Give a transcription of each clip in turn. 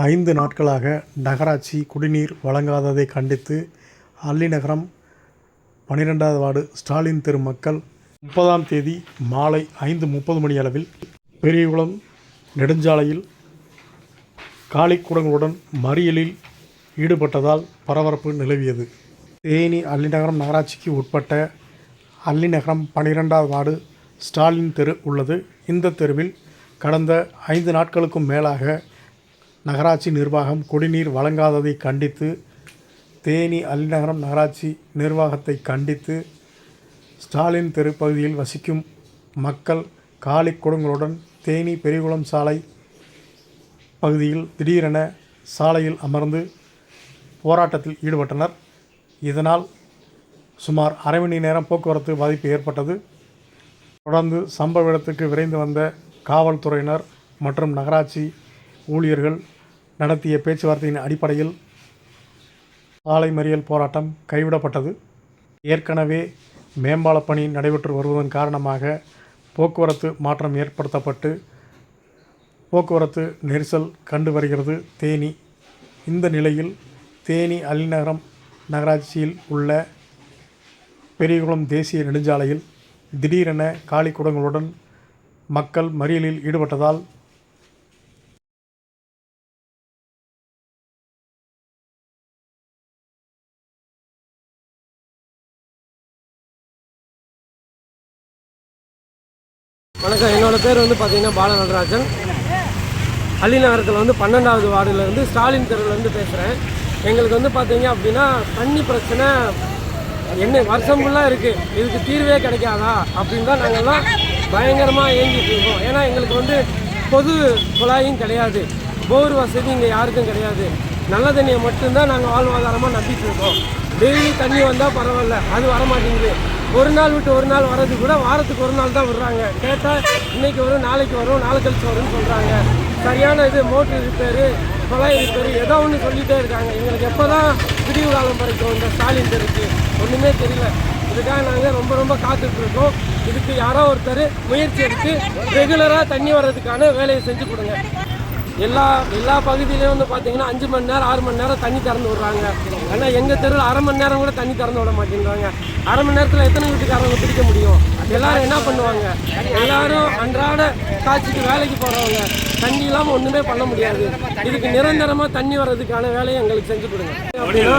5 நாட்களாக நகராட்சி குடிநீர் வழங்காததை கண்டித்து அல்லிநகரம் 12வது வார்டு ஸ்டாலின் தெரு மக்கள் 30ஆம் தேதி மாலை 5:30 மணியளவில் பெரியகுளம் நெடுஞ்சாலையில் காலிக்குடங்களுடன் மறியலில் ஈடுபட்டதால் பரபரப்பு நிலவியது. தேனி அல்லிநகரம் நகராட்சிக்கு உட்பட்ட அல்லிநகரம் 12வது வார்டு ஸ்டாலின் தெரு உள்ளது. இந்த தெருவில் கடந்த 5 நாட்களுக்கும் மேலாக நகராட்சி நிர்வாகம் குடிநீர் வழங்காததை கண்டித்து தேனி அல்லிநகரம் நகராட்சி நிர்வாகத்தை கண்டித்து ஸ்டாலின் தெரு பகுதியில் வசிக்கும் மக்கள் காலி குடங்களுடன் தேனி பெரியகுளம் சாலை பகுதியில் திடீரென சாலையில் அமர்ந்து போராட்டத்தில் ஈடுபட்டனர். இதனால் சுமார் அரை மணி நேரம் போக்குவரத்து பாதிப்பு ஏற்பட்டது. தொடர்ந்து சம்பவ இடத்துக்கு விரைந்து வந்த காவல்துறையினர் மற்றும் நகராட்சி ஊழியர்கள் நடத்திய பேச்சுவார்த்தையின் அடிப்படையில் சாலை மறியல் போராட்டம் கைவிடப்பட்டது. ஏற்கனவே மேம்பால பணி நடைபெற்று வருவதன் காரணமாக போக்குவரத்து மாற்றம் ஏற்படுத்தப்பட்டு போக்குவரத்து நெரிசல் கண்டு வருகிறது தேனி. இந்த நிலையில் தேனி அல்லிநகரம் நகராட்சியில் உள்ள பெரியகுளம் தேசிய நெடுஞ்சாலையில் திடீரென காலி குடங்களுடன் மக்கள் மறியலில் ஈடுபட்டதால் வணக்கம். என்னோடய பேர் பார்த்தீங்கன்னா பால நடராஜன். அல்லிநகரத்தில் 12வது வார்டுலேருந்து ஸ்டாலின் தெருவிலேருந்து பேசுகிறேன். எங்களுக்கு பார்த்தீங்க அப்படின்னா தண்ணி பிரச்சனை என்ன வருஷம் ஃபுல்லாக இருக்குது. இதுக்கு தீர்வே கிடைக்காதா அப்படின்னு தான் நாங்கள்லாம் பயங்கரமாக ஏங்கிட்டு இருக்கோம். ஏன்னா எங்களுக்கு பொது குழாயும் கிடையாது, போர் வசதி இங்கே யாருக்கும் கிடையாது. நல்ல தண்ணியை மட்டும்தான் நாங்கள் வாழ்வாதாரமாக நம்பிட்டு இருக்கோம். டெய்லி தண்ணி வந்தால் பரவாயில்ல, அது வரமாட்டேங்குது. ஒரு நாள் விட்டு ஒரு நாள் வர்றது கூட வாரத்துக்கு ஒரு நாள் தான் விடுறாங்க. கேட்டால் இன்றைக்கி வரும், நாளைக்கு வரும், நாளை கழிச்சு வரும்னு சொல்கிறாங்க. சரியான மோட்ரு ரிப்பேரு, குழாய் ரிப்பேரு ஏதோ ஒன்று சொல்லிகிட்டே இருக்காங்க. எங்களுக்கு எப்போ தான் விடிவு காலம் பறிக்கும் இந்த ஸ்டாலின் தெருக்கு ஒன்றுமே தெரியல. இதுக்காக நாங்கள் ரொம்ப காத்துட்ருக்கோம். இதுக்கு யாரோ ஒருத்தர் முயற்சி எடுத்து ரெகுலராக தண்ணி வர்றதுக்கான வேலையை செஞ்சு கொடுங்க. எல்லா பகுதியிலையும் பார்த்தீங்கன்னா 5 மணி நேரம் 6 மணி நேரம் தண்ணி திறந்து விட்றாங்க. ஆனால் எங்கள் தெருவில் அரை மணி நேரம் கூட தண்ணி திறந்து விட மாட்டேங்கிறாங்க. அரை மணி நேரத்தில் எத்தனை வீட்டுக்காரங்க பிடிக்க முடியும்? எல்லோரும் என்ன பண்ணுவாங்க? எல்லோரும் அன்றாட காட்சிக்கு வேலைக்கு போகிறவங்க தண்ணி இல்லாமல் ஒன்றுமே பண்ண முடியாது. இதுக்கு நிரந்தரமாக தண்ணி வர்றதுக்கான வேலையை எங்களுக்கு செஞ்சு கொடுங்க. அப்படின்னா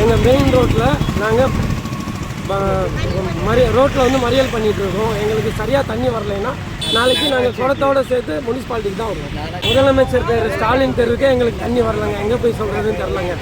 எங்கள் மெயின் ரோட்டில் நாங்கள் ரோட்டில் மறியல் பண்ணிகிட்டு இருக்கோம். எங்களுக்கு சரியாக தண்ணி வரலைன்னா நாளைக்கு நாங்கள் குடத்தோடு சேர்த்து முனிசிபாலிட்டிக்கு தான் வருவோம். முதலமைச்சர் தெரு ஸ்டாலின் தெருவுக்கே எங்களுக்கு தண்ணி வரலைங்க. எங்கே போய் சொல்கிறதுன்னு தெரிலங்க.